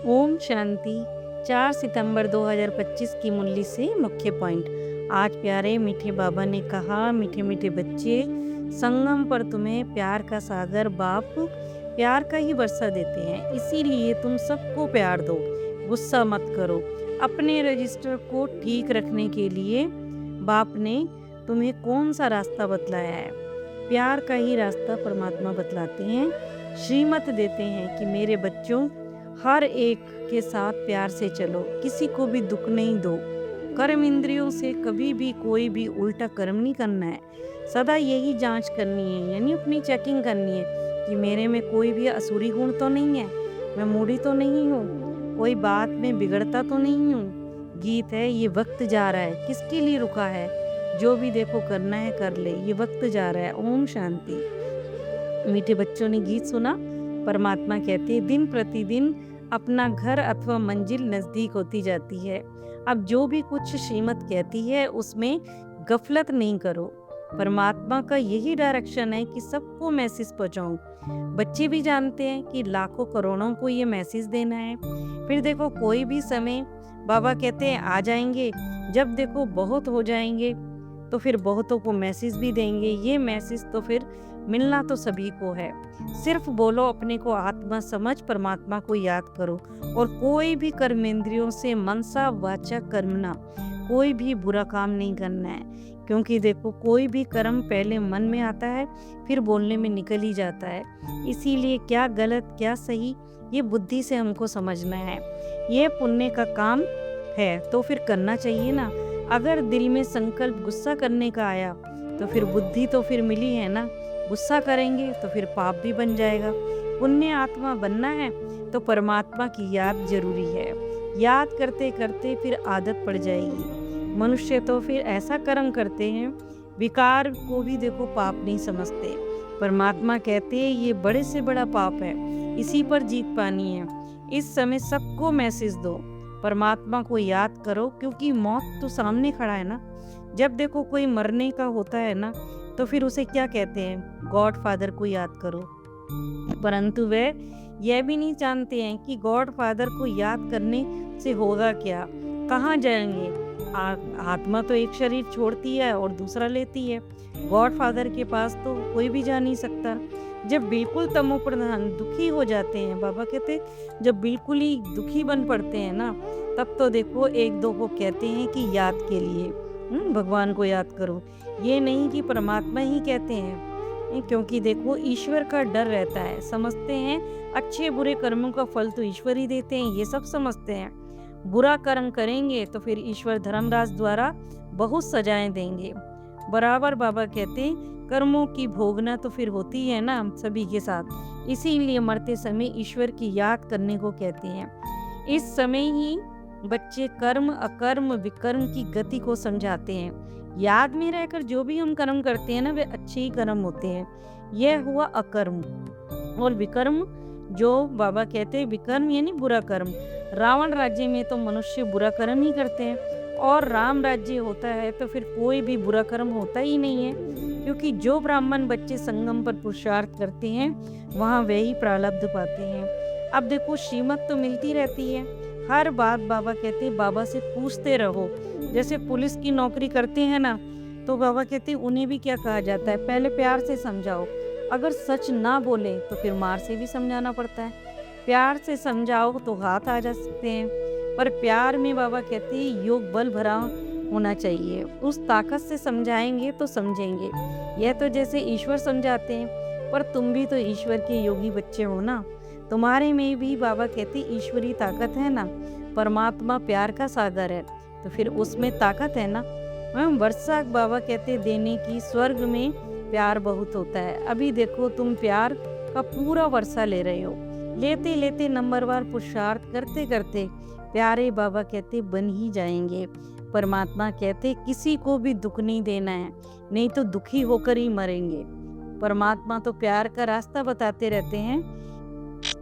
ओम शांति। 4 सितंबर 2025 की मुरली से मुख्य पॉइंट। आज प्यारे मीठे बाबा ने कहा, मीठे मीठे बच्चे, संगम पर तुम्हें प्यार का सागर बाप प्यार का ही वर्षा देते हैं, इसीलिए तुम सबको प्यार दो, गुस्सा मत करो। अपने रजिस्टर को ठीक रखने के लिए बाप ने तुम्हें कौन सा रास्ता बतलाया है? प्यार का ही रास्ता परमात्मा बतलाते हैं। श्रीमत देते हैं कि मेरे बच्चों, हर एक के साथ प्यार से चलो, किसी को भी दुख नहीं दो। कर्म इंद्रियों से कभी भी कोई भी उल्टा कर्म नहीं करना है। सदा यही जांच करनी है, यानी अपनी चेकिंग करनी है कि मेरे में कोई भी असुरी गुण तो नहीं है, मैं मूढ़ी तो नहीं हूँ, कोई बात में बिगड़ता तो नहीं हूँ। गीत है, ये वक्त जा रहा है, किसके लिए रुका है? जो भी देखो करना है कर ले, ये वक्त जा रहा है। ओम शांति। मीठे बच्चों ने गीत सुना। परमात्मा कहते हैं, दिन प्रतिदिन अपना घर अथवा मंजिल नज़दीक होती जाती है। अब जो भी कुछ श्रीमत कहती है उसमें गफलत नहीं करो। परमात्मा का यही डायरेक्शन है कि सबको मैसेज पहुंचाऊं। बच्चे भी जानते हैं कि लाखों करोड़ों को ये मैसेज देना है। फिर देखो, कोई भी समय बाबा कहते हैं आ जाएंगे, जब देखो बहुत हो जाएंगे तो फिर बहुतों को मैसेज भी देंगे। ये मैसेज तो फिर मिलना तो सभी को है। सिर्फ बोलो, अपने को आत्मा समझ परमात्मा को याद करो, और कोई भी कर्मेंद्रियों से मनसा वाचा कर्मना, कोई भी बुरा काम नहीं करना है। क्योंकि देखो, कोई भी कर्म पहले मन में आता है, फिर बोलने में निकल ही जाता है। इसीलिए क्या गलत क्या सही, ये बुद्धि से हमको समझना है। ये पुण्य का काम है तो फिर करना चाहिए ना। अगर दिल में संकल्प गुस्सा करने का आया तो फिर बुद्धि तो फिर मिली है ना। गुस्सा करेंगे तो फिर पाप भी बन जाएगा। पुण्य आत्मा बनना है तो परमात्मा की याद जरूरी है। याद करते करते फिर आदत पड़ जाएगी। मनुष्य तो फिर ऐसा कर्म करते हैं, विकार को भी देखो पाप नहीं समझते। परमात्मा कहते हैं ये बड़े से बड़ा पाप है, इसी पर जीत पानी है। इस समय सबको मैसेज दो, परमात्मा को याद करो, क्योंकि मौत तो सामने खड़ा है ना। जब देखो कोई मरने का होता है ना, तो फिर उसे क्या कहते हैं? गॉड फादर को याद करो। परंतु वे यह भी नहीं जानते हैं कि गॉड फादर को याद करने से होगा क्या, कहाँ जाएंगे। आत्मा तो एक शरीर छोड़ती है और दूसरा लेती है। गॉड फादर के पास तो कोई भी जा नहीं सकता। जब बिल्कुल तमो प्रधान दुखी हो जाते हैं, बाबा कहते जब बिल्कुल ही दुखी बन पड़ते हैं ना, तब तो देखो एक दो को कहते हैं कि याद के लिए भगवान को याद करो। ये नहीं कि परमात्मा ही कहते हैं, क्योंकि देखो ईश्वर का डर रहता है। समझते हैं अच्छे बुरे कर्मों का फल तो ईश्वर ही देते हैं, ये सब समझते हैं। बुरा कर्म करेंगे तो फिर ईश्वर धर्मराज द्वारा बहुत सजाएं देंगे। बराबर बाबा कहते हैं कर्मों की भोगना तो फिर होती है ना हम सभी के साथ। इसीलिए मरते समय ईश्वर की याद करने को कहते हैं। इस समय ही बच्चे कर्म अकर्म विकर्म की गति को समझाते हैं। याद में रहकर जो भी हम कर्म करते हैं ना, वे अच्छे ही कर्म होते हैं। यह हुआ अकर्म। और विकर्म, जो बाबा कहते हैं विकर्म यानी बुरा कर्म। रावण राज्य में तो मनुष्य बुरा कर्म ही करते हैं, और राम राज्य होता है तो फिर कोई भी बुरा कर्म होता ही नहीं है। क्योंकि जो ब्राह्मण बच्चे संगम पर पुरुषार्थ करते हैं, वहाँ वे ही प्रारब्ध पाते हैं। अब देखो, श्रीमत तो मिलती रहती है। हर बात बाबा कहते हैं बाबा से पूछते रहो। जैसे पुलिस की नौकरी करते हैं ना, तो बाबा कहते हैं उन्हें भी क्या कहा जाता है, पहले प्यार से समझाओ। अगर सच ना बोले तो फिर मार से भी समझाना पड़ता है। प्यार से समझाओ तो हाथ आ जा सकते हैं, पर प्यार में बाबा कहते हैं योग बल भरा होना चाहिए। उस ताकत से समझाएंगे तो समझेंगे। यह तो जैसे ईश्वर समझाते हैं, पर तुम भी तो ईश्वर के योगी बच्चे हो ना। तुम्हारे में भी बाबा कहते ईश्वरी ताकत है ना। परमात्मा प्यार का सागर है, तो फिर उसमें ताकत है ना। वर्षा बाबा कहते देने की, स्वर्ग में प्यार बहुत होता है। अभी देखो तुम प्यार का पूरा वर्षा ले रहे हो। लेते लेते नंबरवार पुरुषार्थ करते करते प्यारे बाबा कहते बन ही जाएंगे। परमात्मा कहते किसी को भी दुख नहीं देना है, नहीं तो दुखी होकर ही मरेंगे। परमात्मा तो प्यार का रास्ता बताते रहते हैं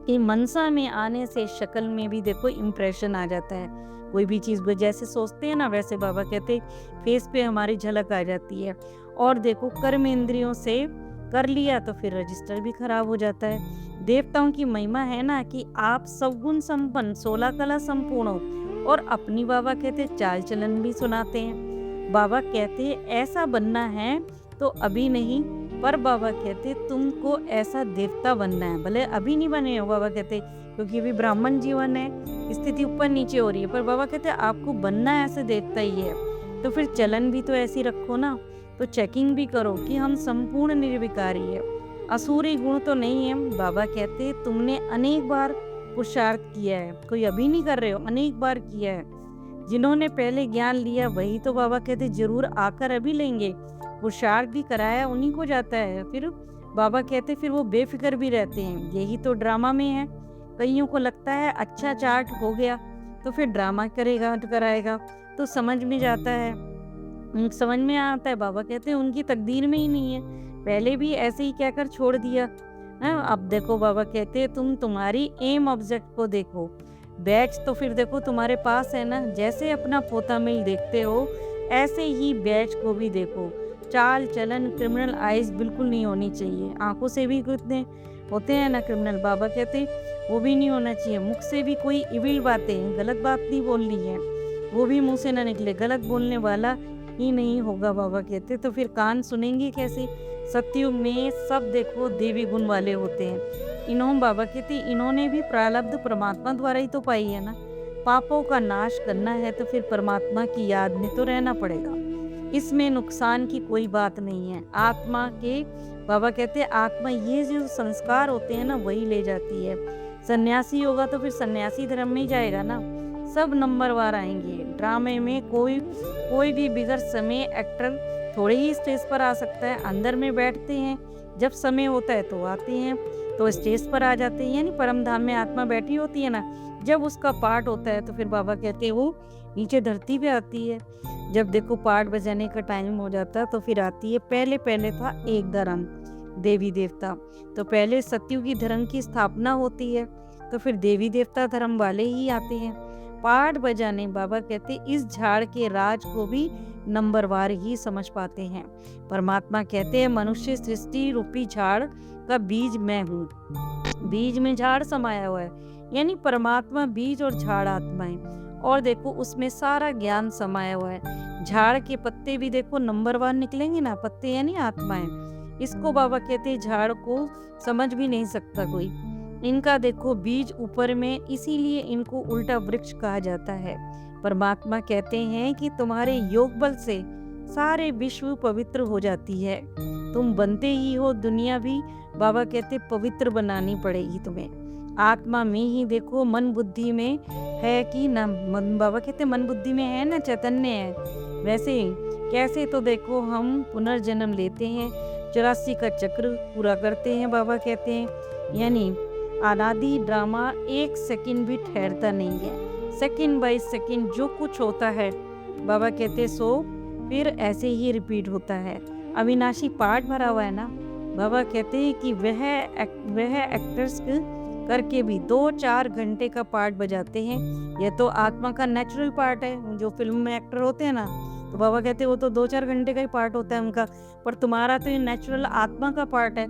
कि मनसा में आने से शक्ल में भी देखो इम्प्रेशन आ जाता है। कोई भी चीज़ जैसे सोचते हैं ना, वैसे बाबा कहते फेस पे हमारी झलक आ जाती है। और देखो कर्म इंद्रियों से कर लिया तो फिर रजिस्टर भी खराब हो जाता है। देवताओं की महिमा है ना कि आप सद्गुण संपन्न 16 कला संपूर्ण हो, और अपनी बाबा कहते चाल चलन भी सुनाते हैं। बाबा कहते ऐसा बनना है तो अभी नहीं, पर बाबा कहते तुमको ऐसा देवता बनना है, भले अभी नहीं बने हो बाबा कहते, क्योंकि अभी ब्राह्मण जीवन है, स्थिति ऊपर नीचे हो रही है, पर बाबा कहते आपको बनना ऐसे देवता ही है। तो फिर चलन भी तो ऐसी रखो ना, तो चेकिंग भी करो कि हम संपूर्ण निर्विकारी है, असुरी गुण तो नहीं है। बाबा कहते तुमने अनेक बार पुरुषार्थ किया है, कोई अभी नहीं कर रहे हो, अनेक बार किया है। जिन्होंने पहले ज्ञान लिया वही तो बाबा कहते जरूर आकर अभी लेंगे। पुरुषार्थ भी कराया उन्हीं को जाता है। फिर बाबा कहते फिर वो बेफिक्र भी रहते हैं। यही तो ड्रामा में है। कईयों को लगता है अच्छा चार्ट हो गया तो फिर ड्रामा करेगा कराएगा, तो समझ में जाता है, समझ में आता है बाबा कहते हैं उनकी तकदीर में ही नहीं है, पहले भी ऐसे ही कहकर छोड़ दिया है। अब देखो बाबा कहते हैं तुम तुम्हारी एम ऑब्जेक्ट को देखो, बैच तो फिर देखो तुम्हारे पास है ना, जैसे अपना पोता मिल देखते हो ऐसे ही बैच को भी देखो। चाल चलन क्रिमिनल आइज बिल्कुल नहीं होनी चाहिए, आंखों से भी कितने होते हैं ना क्रिमिनल, बाबा कहते वो भी नहीं होना चाहिए। मुख से भी कोई इविल बातें, गलत बात नहीं बोलनी है, वो भी मुंह से ना निकले, गलत बोलने वाला ही नहीं होगा बाबा कहते। तो फिर कान सुनेंगे कैसे? सत्युग में सब देखो देवी गुण वाले होते हैं। इन्होंने बाबा कहते इन्होंने भी प्रारब्ध परमात्मा द्वारा ही तो पाई है ना। पापों का नाश करना है तो फिर परमात्मा की याद में तो रहना पड़ेगा, इसमें नुकसान की कोई बात नहीं है। आत्मा के बाबा कहते हैं आत्मा ये जो संस्कार होते हैं ना वही ले जाती है। सन्यासी होगा तो फिर सन्यासी धर्म में ही जाएगा ना। सब नंबरवार आएंगे ड्रामे में, कोई भी बिगड़ समय एक्टर थोड़े ही स्टेज पर आ सकता है, अंदर में बैठते हैं, जब समय होता है तो आते हैं, तो स्टेज पर आ जाते हैं। यानी परम धाम में आत्मा बैठी होती है ना, जब उसका पाठ होता है तो फिर बाबा कहते हैं वो नीचे धरती पे आती है। जब देखो पाठ बजाने का टाइम हो जाता है तो फिर आती है। पहले था एक धर्म देवी देवता, तो पहले सत्युगी धर्म की स्थापना होती है, तो फिर देवी देवता धर्म वाले ही आते हैं पाठ बजाने। बाबा कहते इस झाड़ के राज को भी नंबरवार ही समझ पाते हैं। परमात्मा कहते हैं मनुष्य सृष्टि रूपी झाड़ का बीज मैं हूँ, बीज में झाड़ समाया हुआ है, यानी परमात्मा बीज और झाड़ आत्मा है, और देखो उसमें सारा ज्ञान समाया हुआ है। झाड़ के पत्ते भी देखो नंबरवार निकलेंगे ना, पत्ते यानी आत्माएं। इसको बाबा कहते हैं झाड़ को समझ भी नहीं सकता कोई। इनका देखो बीज ऊपर में, इसीलिए इनको उल्टा वृक्ष कहा जाता है। परमात्मा कहते हैं कि तुम्हारे योग बल से सारे विश्व पवित्र हो जाती है, तुम बनते ही हो, दुनिया भी बाबा कहते पवित्र बनानी पड़ेगी तुम्हें। आत्मा में ही देखो मन बुद्धि में है कि ना, बाबा कहते मन बुद्धि में है ना, चैतन्य है। वैसे कैसे तो देखो हम पुनर्जन्म लेते हैं, 84 का चक्र पूरा करते हैं बाबा कहते हैं। यानी अनादि ड्रामा एक सेकंड भी ठहरता नहीं है, सेकंड बाय सेकंड जो कुछ होता है बाबा कहते सो फिर ऐसे ही रिपीट होता है। अविनाशी पार्ट भरा हुआ है ना, बाबा कहते हैं कि वह एक्टर्स करके भी 2-4 घंटे का पार्ट बजाते हैं। यह तो आत्मा का नेचुरल पार्ट है, जो फिल्म में एक्टर होते हैं ना, तो बाबा कहते हैं वो तो 2-4 घंटे का ही पार्ट होता है उनका, पर तुम्हारा तो ये नेचुरल आत्मा का पार्ट है।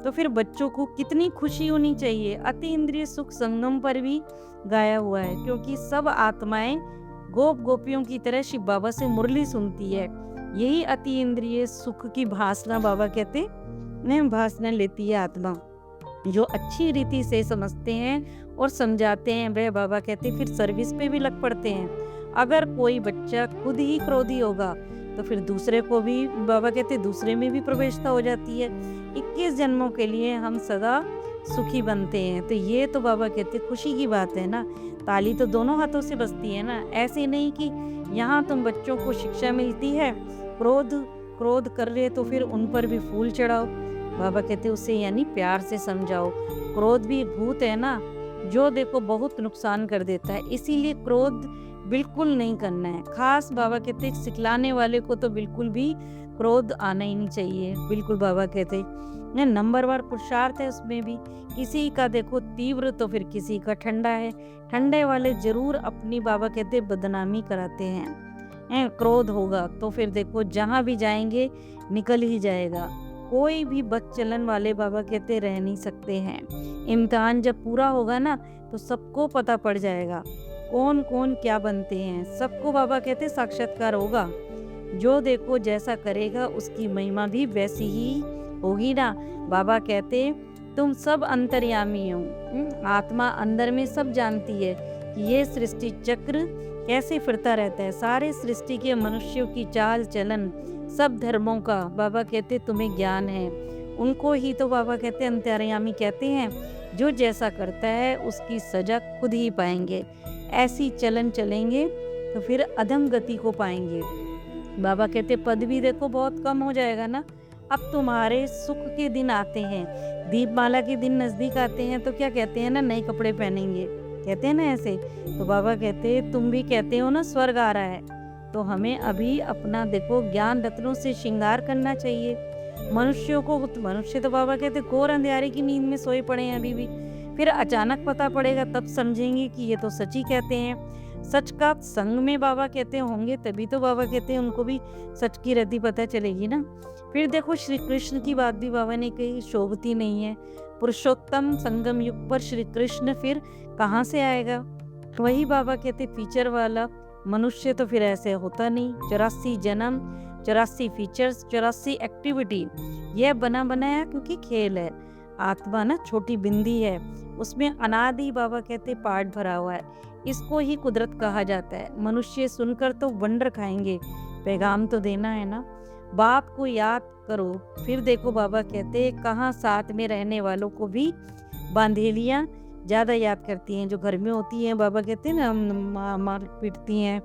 तो फिर बच्चों को कितनी खुशी होनी चाहिए। अति इंद्रिय सुख संगम पर भी गाया हुआ है, क्योंकि सब आत्माएं गोप गोपियों की तरह शिव बाबा से मुरली सुनती है। यही अति इंद्रिय सुख की भासना बाबा कहते हैं भासना लेती है आत्मा। जो अच्छी रीति से समझते हैं और समझाते हैं वह बाबा कहते फिर सर्विस पे भी लग पड़ते हैं। अगर कोई बच्चा खुद ही क्रोधी होगा तो फिर दूसरे को भी बाबा कहते दूसरे में भी प्रवेशता हो जाती है। 21 जन्मों के लिए हम सदा सुखी बनते हैं। तो ये तो बाबा कहते खुशी की बात है ना, ताली तो दोनों हाथों से बजती है ना। ऐसे नहीं कि यहाँ तुम बच्चों को शिक्षा मिलती है, क्रोध कर रहे तो फिर उन पर भी फूल चढ़ाओ। बाबा कहते उससे यानी प्यार से समझाओ। क्रोध भी भूत है ना, जो देखो बहुत नुकसान कर देता है, इसीलिए क्रोध बिल्कुल नहीं करना है। खास बाबा कहते सिखलाने वाले को तो बिल्कुल भी क्रोध आना ही नहीं चाहिए, बिल्कुल बाबा कहते नंबरवार पुरुषार्थ है उसमें भी। किसी का देखो तीव्र तो फिर किसी का ठंडा है, ठंडे वाले जरूर अपनी बाबा कहते बदनामी कराते हैं। क्रोध होगा तो फिर देखो जहाँ भी जाएंगे निकल ही जाएगा। कोई भी बद चलन वाले बाबा कहते रह नहीं सकते हैं। इम्तिहान जब पूरा होगा ना तो सबको पता पड़ जाएगा कौन कौन क्या बनते हैं। सबको बाबा कहते साक्षात्कार होगा। जो देखो जैसा करेगा उसकी महिमा भी वैसी ही होगी ना। बाबा कहते तुम सब अंतर्यामी हो। आत्मा अंदर में सब जानती है कि ये सृष्टि चक्र कैसे फिरता रहता है। सारे सृष्टि के मनुष्यों की चाल चलन सब धर्मों का बाबा कहते तुम्हें ज्ञान है। उनको ही तो बाबा कहते अंतर्यामी कहते हैं। जो जैसा करता है उसकी सजा खुद ही पाएंगे। ऐसी चलन चलेंगे तो फिर अधम गति को पाएंगे। बाबा कहते पद भी देखो बहुत कम हो जाएगा ना। अब तुम्हारे सुख के दिन आते हैं, दीपमाला के दिन नजदीक आते हैं तो क्या कहते हैं ना, नए कपड़े पहनेंगे, कहते हैं ना ऐसे। तो बाबा कहते तुम भी कहते हो ना स्वर्ग आ रहा है, तो हमें अभी अपना देखो ज्ञान रत्नों से श्रृंगार करना चाहिए। मनुष्य तो बाबा कहते घोर अंधेरे की नींद में सोए पड़े हैं अभी भी। फिर अचानक पता पड़ेगा तब समझेंगे कि ये तो सच ही कहते हैं। सच का संग में बाबा कहते होंगे तभी तो बाबा कहते हैं उनको भी सच की रद्दी पता चलेगी ना। फिर देखो श्री कृष्ण की बात भी बाबा ने कही, शोभती नहीं है। पुरुषोत्तम संगम युग पर श्री कृष्ण फिर कहाँ से आएगा। वही बाबा कहते फीचर वाला मनुष्य तो फिर ऐसे होता नहीं। 84 जन्म, 84 फीचर्स, 84 एक्टिविटी, यह बना बनाया क्योंकि खेल है। आत्मा ना छोटी बिंदी है, उसमें अनादि बाबा कहते पाठ भरा हुआ है। इसको ही कुदरत कहा जाता है। मनुष्य सुनकर तो वंडर खाएंगे, पैगाम तो देना है ना। बाप को याद करो। फिर देखो बाबा कहते कहाँ साथ में रहने वालों को भी बांधेलियाँ ज़्यादा याद करती हैं। जो घर में होती हैं बाबा कहते हैं ना मार पीटती हैं,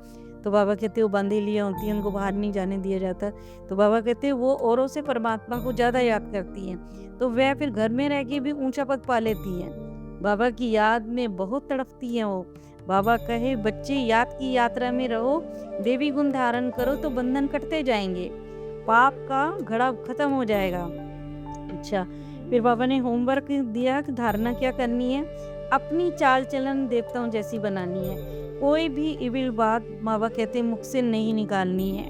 तो बाबा कहते वो बांधेलियाँ होती हैं, उनको बाहर नहीं जाने दिया जाता। तो बाबा कहते वो औरों से परमात्मा को ज़्यादा याद करती हैं, तो वह फिर घर में रह के भी ऊंचा पद पा लेती हैं। बाबा की याद में बहुत तड़पती हैं वो। बाबा कहे बच्चे याद की यात्रा में रहो, देवी गुण धारण करो तो बंधन कटते जाएंगे, पाप का घड़ा खत्म हो जाएगा। अच्छा, फिर बाबा ने होमवर्क दिया कि धारणा क्या करनी है। अपनी चाल चलन देवताओं जैसी बनानी है। कोई भी इविल बात बाबा कहते मुख से नहीं निकालनी है।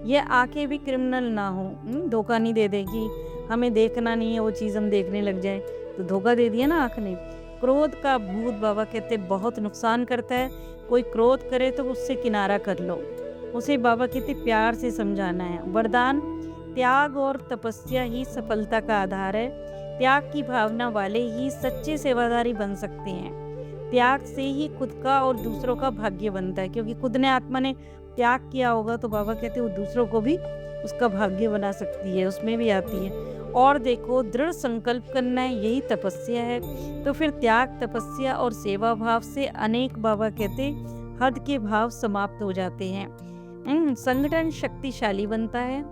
ये आंखें भी क्रिमिनल ना हो, धोखा नहीं दे देगी। हमें देखना नहीं है वो चीज़ हम देखने लग जाए तो धोखा दे दिया ना आँख ने। क्रोध का भूत बाबा कहते बहुत नुकसान करता है। कोई क्रोध करे तो उससे किनारा कर लो, उसे बाबा कहते प्यार से समझाना है। वरदान त्याग और तपस्या ही सफलता का आधार है। त्याग की भावना वाले ही सच्चे सेवादारी बन सकते हैं। त्याग से ही खुद का और दूसरों का भाग्य बनता है, क्योंकि खुद ने आत्मा ने त्याग किया होगा तो बाबा कहते वो दूसरों को भी उसका भाग्य बना सकती है, उसमें भी आती है। और देखो दृढ़ संकल्प करना है, यही तपस्या है। तो फिर त्याग, तपस्या और सेवा भाव से अनेक बाबा कहते हद के भाव समाप्त हो जाते हैं। संगठन शक्तिशाली बनता है।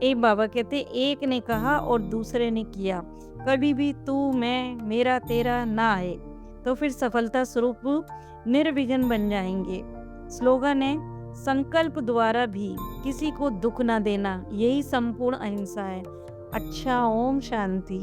एक बाबा कहते एक ने कहा और दूसरे ने किया, कभी भी तू मैं मेरा तेरा ना आए तो फिर सफलता स्वरूप निर्विघ्न बन जाएंगे। स्लोगन है संकल्प द्वारा भी किसी को दुख ना देना, यही संपूर्ण अहिंसा है। अच्छा, ओम शांति।